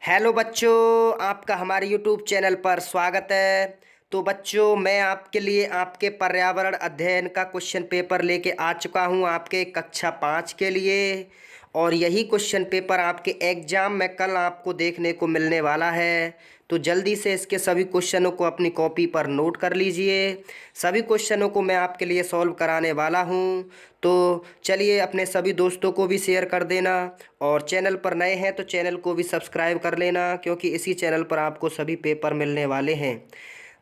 Hello बच्चों, आपका हमारे यूट्यूब चैनल पर स्वागत है। तो बच्चों, मैं आपके लिए आपके पर्यावरण अध्ययन का क्वेश्चन पेपर लेके आ चुका हूँ आपके कक्षा 5 के लिए। और यही क्वेश्चन पेपर आपके एग्जाम में कल आपको देखने को मिलने वाला है। तो जल्दी से इसके सभी क्वेश्चनों को अपनी कॉपी पर नोट कर लीजिए। सभी क्वेश्चनों को मैं आपके लिए सॉल्व कराने वाला हूँ। तो चलिए, अपने सभी दोस्तों को भी शेयर कर देना। और चैनल पर नए हैं तो चैनल को भी सब्सक्राइब कर लेना, क्योंकि इसी चैनल पर आपको सभी पेपर मिलने वाले हैं।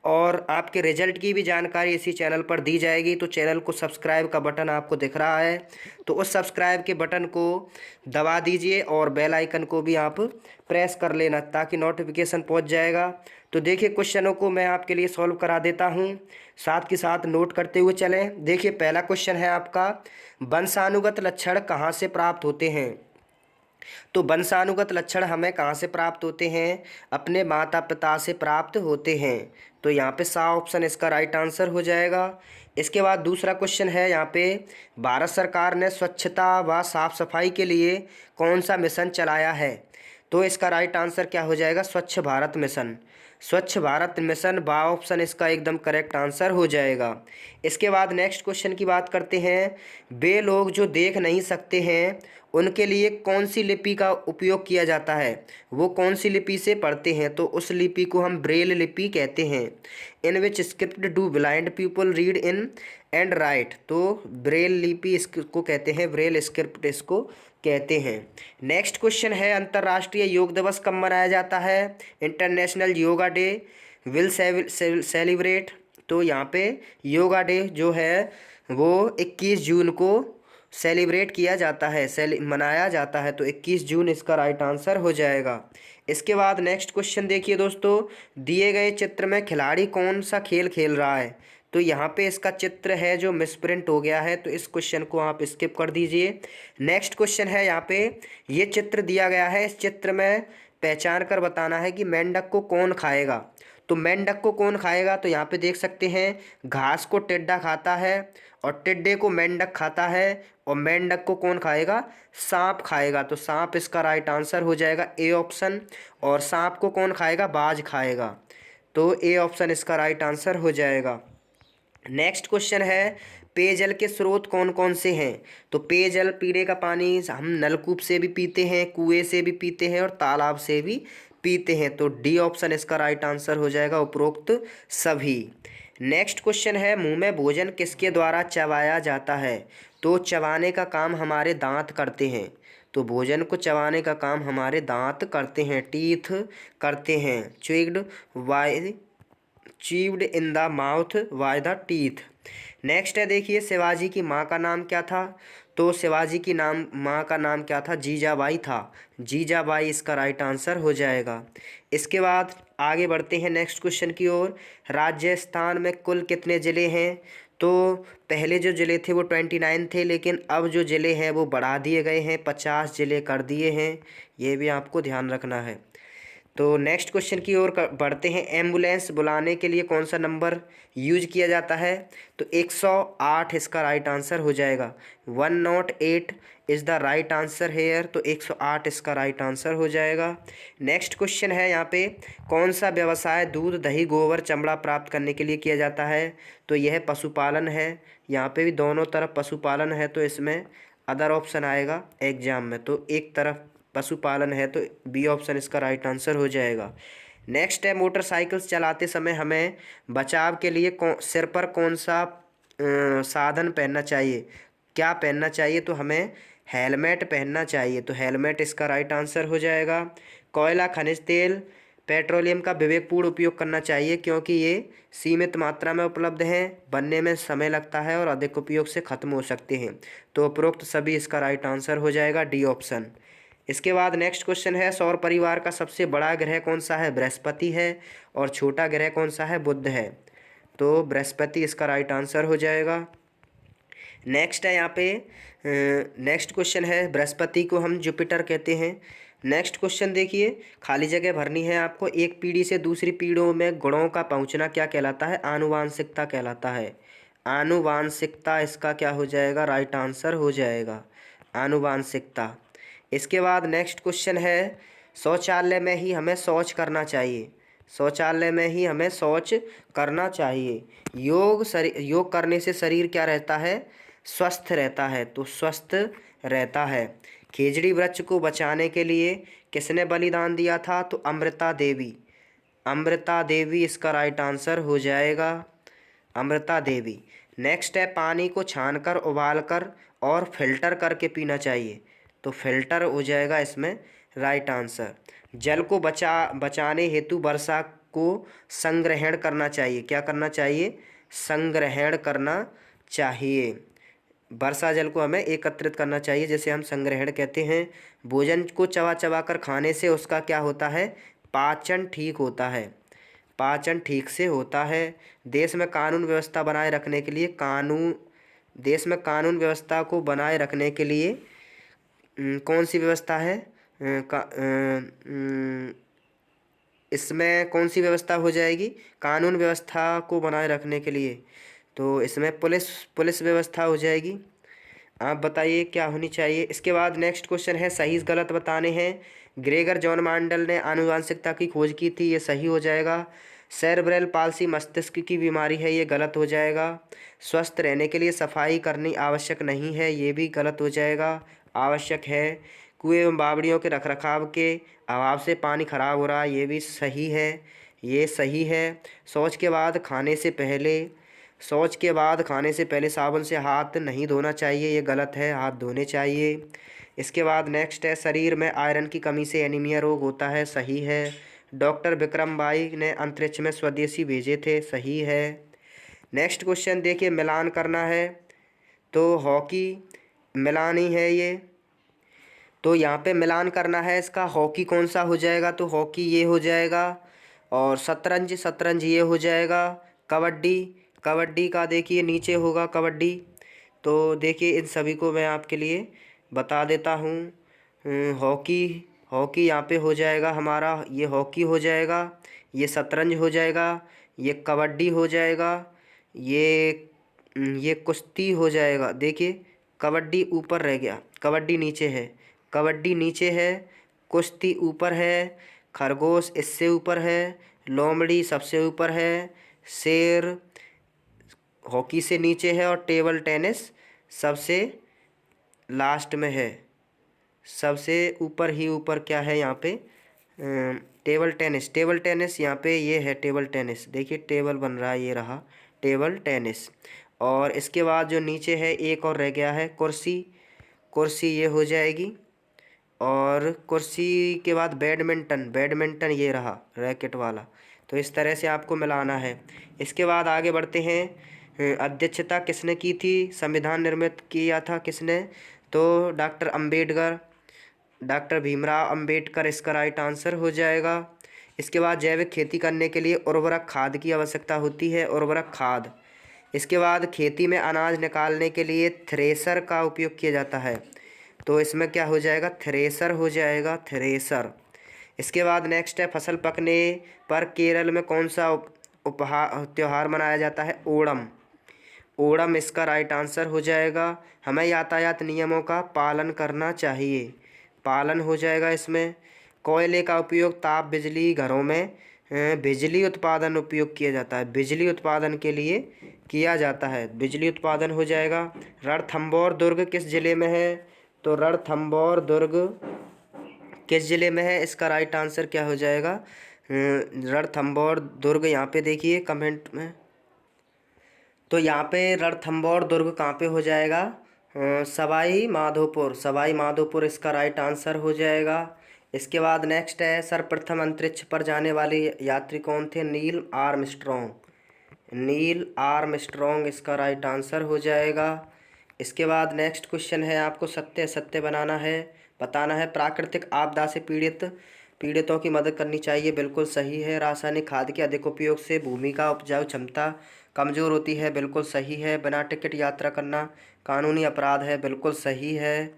और आपके रिजल्ट की भी जानकारी इसी चैनल पर दी जाएगी। तो चैनल को सब्सक्राइब का बटन आपको दिख रहा है, तो उस सब्सक्राइब के बटन को दबा दीजिए और बेल आइकन को भी आप प्रेस कर लेना, ताकि नोटिफिकेशन पहुंच जाएगा। तो देखिए, क्वेश्चनों को मैं आपके लिए सॉल्व करा देता हूं, साथ के साथ नोट करते हुए चलें। देखिए, पहला क्वेश्चन है आपका, वंशानुगत लक्षण कहाँ से प्राप्त होते हैं। तो वंशानुगत लक्षण हमें कहाँ से प्राप्त होते हैं? अपने माता पिता से प्राप्त होते हैं। तो यहाँ पे सा ऑप्शन इसका राइट आंसर हो जाएगा। इसके बाद दूसरा क्वेश्चन है यहाँ पे, भारत सरकार ने स्वच्छता व साफ सफाई के लिए कौन सा मिशन चलाया है? तो इसका राइट आंसर क्या हो जाएगा? स्वच्छ भारत मिशन। स्वच्छ भारत मिशन बा ऑप्शन इसका एकदम करेक्ट आंसर हो जाएगा। इसके बाद नेक्स्ट क्वेश्चन की बात करते हैं, वे लोग जो देख नहीं सकते हैं उनके लिए कौन सी लिपि का उपयोग किया जाता है? वो कौन सी लिपि से पढ़ते हैं? तो उस लिपि को हम ब्रेल लिपि कहते हैं। In which script do blind people read in and write. तो ब्रेल लिपि इसको कहते हैं, ब्रेल स्क्रिप्ट इसको कहते हैं। नेक्स्ट क्वेश्चन है, अंतर्राष्ट्रीय योग दिवस कब मनाया जाता है? International yoga day will celebrate. तो यहाँ पे योगा डे जो है वो 21 जून को सेलिब्रेट किया जाता है, मनाया जाता है। तो 21 जून इसका राइट आंसर हो जाएगा। इसके बाद नेक्स्ट क्वेश्चन देखिए दोस्तों, दिए गए चित्र में खिलाड़ी कौन सा खेल खेल रहा है? तो यहाँ पे इसका चित्र है जो मिसप्रिंट हो गया है, तो इस क्वेश्चन को आप स्किप कर दीजिए। नेक्स्ट क्वेश्चन है यहाँ पे, ये चित्र दिया गया है, इस चित्र में पहचान कर बताना है कि मेंढक को कौन खाएगा। तो मेंढक को कौन खाएगा? तो यहाँ पे देख सकते हैं, घास को टिड्डा खाता है और टिड्डे को मेंढक खाता है, और मेंढक को कौन खाएगा? सांप खाएगा। तो सांप इसका राइट आंसर हो जाएगा, ए ऑप्शन। और सांप को कौन खाएगा? बाज खाएगा। तो ए ऑप्शन इसका राइट आंसर हो जाएगा। नेक्स्ट क्वेश्चन है, पेयजल के स्रोत कौन कौन से हैं? तो पेयजल, पीने का पानी हम नलकूप से भी पीते हैं, कुएं से भी पीते हैं और तालाब से भी पीते हैं। तो डी ऑप्शन इसका राइट आंसर हो जाएगा, उपरोक्त सभी। नेक्स्ट क्वेश्चन है, मुंह में भोजन किसके द्वारा चबाया जाता है? तो चबाने का काम हमारे दांत करते हैं। तो भोजन को चबाने का काम हमारे दांत करते हैं, टीथ करते हैं। च्विग्ड वाई chewed in the mouth by the teeth. Next है, देखिए, शिवाजी की माँ का नाम क्या था? तो शिवाजी की माँ का नाम क्या था? जीजाबाई था। जीजाबाई इसका राइट आंसर हो जाएगा। इसके बाद आगे बढ़ते हैं नेक्स्ट क्वेश्चन की ओर। राजस्थान में कुल कितने ज़िले हैं? तो पहले जो ज़िले थे वो 29 थे, लेकिन अब जो ज़िले हैं वो बढ़ा दिए गए हैं, 50 ज़िले कर दिए हैं। ये भी आपको ध्यान रखना है। तो नेक्स्ट क्वेश्चन की ओर बढ़ते हैं, एम्बुलेंस बुलाने के लिए कौन सा नंबर यूज किया जाता है? तो 108 इसका राइट आंसर हो जाएगा। 108 is the right answer here. तो 108 इसका राइट आंसर हो जाएगा। नेक्स्ट क्वेश्चन है यहाँ पे, कौन सा व्यवसाय दूध, दही, गोबर, चमड़ा प्राप्त करने के लिए किया जाता है? तो यह पशुपालन है। यहाँ पे भी दोनों तरफ पशुपालन है, तो इसमें अदर ऑप्शन आएगा एग्जाम में। तो एक तरफ पशुपालन है, तो बी ऑप्शन इसका राइट आंसर हो जाएगा। नेक्स्ट है, मोटरसाइकिल्स चलाते समय हमें बचाव के लिए सिर पर कौन सा साधन पहनना चाहिए? क्या पहनना चाहिए? तो हमें हेलमेट पहनना चाहिए। तो हेलमेट इसका राइट आंसर हो जाएगा। कोयला, खनिज तेल, पेट्रोलियम का विवेकपूर्ण उपयोग करना चाहिए, क्योंकि ये सीमित मात्रा में उपलब्ध हैं, बनने में समय लगता है और अधिक उपयोग से खत्म हो सकते हैं। तो उपरोक्त सभी इसका राइट आंसर हो जाएगा, डी ऑप्शन। इसके बाद नेक्स्ट क्वेश्चन है, सौर परिवार का सबसे बड़ा ग्रह कौन सा है? बृहस्पति है। और छोटा ग्रह कौन सा है? बुध है। तो बृहस्पति इसका राइट आंसर हो जाएगा। नेक्स्ट है यहाँ पे, नेक्स्ट क्वेश्चन है, बृहस्पति को हम जुपिटर कहते हैं। नेक्स्ट क्वेश्चन देखिए, खाली जगह भरनी है आपको। एक पीढ़ी से दूसरी पीढ़ियों में गुणों का पहुँचना क्या कहलाता है? आनुवांशिकता कहलाता है। आनुवांशिकता इसका क्या हो जाएगा? राइट आंसर हो जाएगा, आनुवांशिकता। इसके बाद नेक्स्ट क्वेश्चन है, शौचालय में ही हमें शौच करना चाहिए। शौचालय में ही हमें शौच करना चाहिए। योग करने से शरीर क्या रहता है? स्वस्थ रहता है। तो स्वस्थ रहता है। खेजड़ी वृक्ष को बचाने के लिए किसने बलिदान दिया था? तो अमृता देवी। अमृता देवी इसका राइट आंसर हो जाएगा। अमृता देवी। नेक्स्ट है, पानी को छानकर उबालकर और फिल्टर करके पीना चाहिए। तो फिल्टर हो जाएगा इसमें राइट आंसर। जल को बचाने हेतु वर्षा को संग्रहण करना चाहिए। क्या करना चाहिए? संग्रहण करना चाहिए। वर्षा जल को हमें एकत्रित करना चाहिए, जिसे हम संग्रहण कहते हैं। भोजन को चबा चबा कर खाने से उसका क्या होता है? पाचन ठीक होता है। पाचन ठीक से होता है। देश में कानून व्यवस्था बनाए रखने के लिए देश में कानून व्यवस्था को बनाए रखने के लिए कौन सी व्यवस्था है? इसमें कौन सी व्यवस्था हो जाएगी कानून व्यवस्था को बनाए रखने के लिए? तो इसमें पुलिस व्यवस्था हो जाएगी। आप बताइए क्या होनी चाहिए। इसके बाद नेक्स्ट क्वेश्चन है, सही गलत बताने हैं। ग्रेगर जॉन मांडल ने आनुवांशिकता की खोज की थी, ये सही हो जाएगा। सेरेब्रल पाल्सी मस्तिष्क की बीमारी है, ये गलत हो जाएगा। स्वस्थ रहने के लिए सफाई करनी आवश्यक नहीं है, ये भी गलत हो जाएगा। आवश्यक है। कुएं एवं बावड़ियों के रखरखाव के अभाव से पानी खराब हो रहा है, ये भी सही है। ये सही है। शौच के बाद खाने से पहले साबुन से हाथ नहीं धोना चाहिए, ये गलत है, हाथ धोने चाहिए। इसके बाद नेक्स्ट है, शरीर में आयरन की कमी से एनीमिया रोग होता है, सही है। डॉक्टर विक्रम बाई ने अंतरिक्ष में स्वदेशी भेजे थे, सही है। नेक्स्ट क्वेश्चन देखिए, मिलान करना है। तो हॉकी मिलान ही है ये। तो यहाँ पे मिलान करना है इसका। हॉकी कौन सा हो जाएगा? तो हॉकी ये हो जाएगा। और शतरंज ये हो जाएगा। कबड्डी का देखिए नीचे होगा कबड्डी। तो देखिए इन सभी को मैं आपके लिए बता देता हूँ। हॉकी यहाँ पे हो जाएगा हमारा, ये हॉकी हो जाएगा। ये शतरंज हो जाएगा। ये कबड्डी हो जाएगा। ये कुश्ती हो जाएगा। देखिए कबड्डी ऊपर रह गया, कबड्डी नीचे है। कबड्डी नीचे है, कुश्ती ऊपर है, खरगोश इससे ऊपर है, लोमड़ी सबसे ऊपर है, शेर हॉकी से नीचे है और टेबल टेनिस सबसे लास्ट में है। सबसे ऊपर ही ऊपर क्या है यहाँ पे? टेबल टेनिस यहाँ पे ये है टेबल टेनिस। देखिए टेबल बन रहा है, ये रहा टेबल टेनिस। और इसके बाद जो नीचे है एक और रह गया है, कुर्सी ये हो जाएगी। और कुर्सी के बाद बैडमिंटन ये रहा रैकेट वाला। तो इस तरह से आपको मिलाना है। इसके बाद आगे बढ़ते हैं। अध्यक्षता किसने की थी? संविधान निर्मित किया था किसने? तो डॉक्टर भीमराव अंबेडकर इसका राइट आंसर हो जाएगा। इसके बाद जैविक खेती करने के लिए उर्वरक खाद की आवश्यकता होती है, उर्वरक खाद। इसके बाद खेती में अनाज निकालने के लिए थ्रेसर का उपयोग किया जाता है। तो इसमें क्या हो जाएगा? थ्रेसर हो जाएगा, थ्रेसर। इसके बाद नेक्स्ट है, फसल पकने पर केरल में कौन सा त्योहार मनाया जाता है? ओणम इसका राइट आंसर हो जाएगा। हमें यातायात नियमों का पालन करना चाहिए, पालन हो जाएगा इसमें। कोयले का उपयोग ताप बिजली घरों में बिजली उत्पादन उपयोग किया जाता है, बिजली उत्पादन के लिए किया जाता है, बिजली उत्पादन हो जाएगा। रणथंभौर दुर्ग किस जिले में है? तो रणथंभौर दुर्ग किस जिले में है? इसका राइट आंसर क्या हो जाएगा? रणथंभौर दुर्ग यहाँ पे देखिए कमेंट में। तो यहाँ पे रणथंभौर दुर्ग कहाँ पे हो जाएगा? सवाई माधोपुर इसका राइट आंसर हो जाएगा। इसके बाद नेक्स्ट है, सर्वप्रथम अंतरिक्ष पर जाने वाले यात्री कौन थे? नील आर्मस्ट्रॉन्ग इसका राइट आंसर हो जाएगा। इसके बाद नेक्स्ट क्वेश्चन है, आपको सत्य असत्य बताना है। प्राकृतिक आपदा से पीड़ितों की मदद करनी चाहिए, बिल्कुल सही है। रासायनिक खाद के अधिक उपयोग से भूमि का उपजाऊ क्षमता कमज़ोर होती है, बिल्कुल सही है। बिना टिकट यात्रा करना कानूनी अपराध है, बिल्कुल सही है।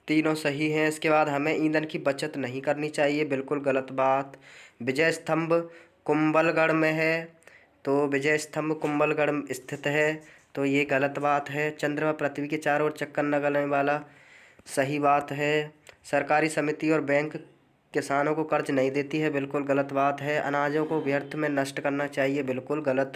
तीनों सही हैं। इसके बाद हमें ईंधन की बचत नहीं करनी चाहिए, बिल्कुल गलत बात। विजय स्तंभ कुंभलगढ़ में है, तो विजय स्तंभ कुंभलगढ़ में स्थित है, तो ये गलत बात है। चंद्रमा पृथ्वी के चारों ओर चक्कर लगाने वाला, सही बात है। सरकारी समिति और बैंक किसानों को कर्ज नहीं देती है, बिल्कुल गलत बात है। अनाजों को व्यर्थ में नष्ट करना चाहिए, बिल्कुल गलत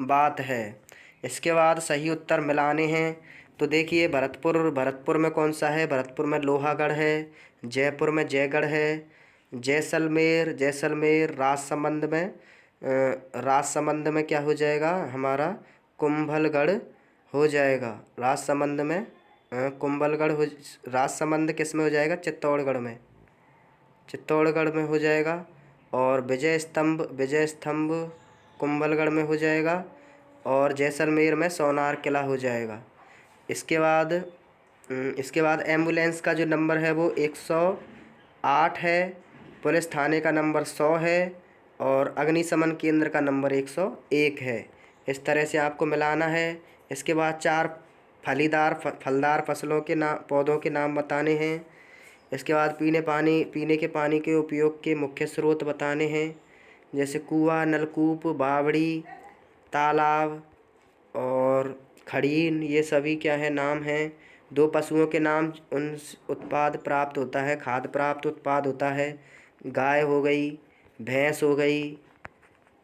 बात है। इसके बाद सही उत्तर मिलाने हैं। तो देखिए भरतपुर, भरतपुर में कौन सा है? भरतपुर में लोहागढ़ है। जयपुर में जयगढ़ है। जैसलमेर, जैसलमेर राजसमंद में राजसमंद में क्या हो जाएगा हमारा? कुंभलगढ़ हो जाएगा। राजसमंद में कुंभलगढ़ हो। राजसमंद किस में हो जाएगा? चित्तौड़गढ़ में, चित्तौड़गढ़ में हो जाएगा। और विजय स्तंभ, विजय स्तंभ कुंभलगढ़ में हो जाएगा। और जैसलमेर में सोनार किला हो जाएगा। इसके बाद एम्बुलेंस का जो नंबर है वो 108 है। पुलिस थाने का नंबर 100 है। और अग्निशमन केंद्र का नंबर 101 है। इस तरह से आपको मिलाना है। इसके बाद 4 फलदार फसलों के नाम, पौधों के नाम बताने हैं। इसके बाद पीने के पानी के उपयोग के मुख्य स्रोत बताने हैं, जैसे कुआँ, नलकूप, बावड़ी, तालाब और खड़ीन, ये सभी क्या है? नाम हैं। 2 पशुओं के नाम, उन उत्पाद प्राप्त होता है, खाद्य प्राप्त उत्पाद होता है। गाय हो गई, भैंस हो गई,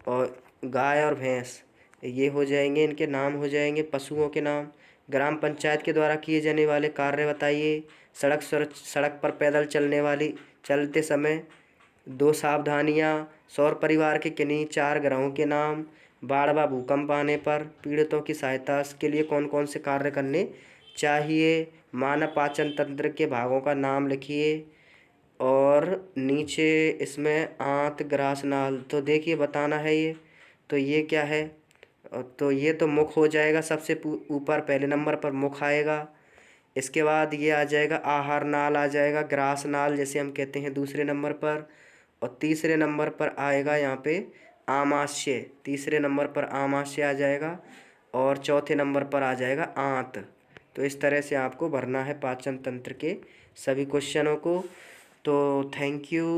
और गाय और भैंस ये हो जाएंगे, इनके नाम हो जाएंगे पशुओं के नाम। ग्राम पंचायत के द्वारा किए जाने वाले कार्य बताइए। सड़क पर पैदल चलते समय 2 सावधानियाँ। सौर परिवार के किन्हीं 4 ग्रहों के नाम। बाढ़ व भूकंप आने पर पीड़ितों की सहायता के लिए कौन कौन से कार्य करने चाहिए। मानव पाचन तंत्र के भागों का नाम लिखिए। और नीचे इसमें आंत, ग्रास नाल, तो देखिए बताना है ये। तो ये क्या है? तो ये तो मुख हो जाएगा, सबसे ऊपर पहले नंबर पर मुख आएगा। इसके बाद ये आ जाएगा आहार नाल, आ जाएगा ग्रास नाल जैसे हम कहते हैं दूसरे नंबर पर। और तीसरे नंबर पर आएगा यहाँ पे आमाशय, तीसरे नंबर पर आमाशय आ जाएगा। और चौथे नंबर पर आ जाएगा आंत। तो इस तरह से आपको भरना है पाचन तंत्र के सभी क्वेश्चनों को। तो थैंक यू।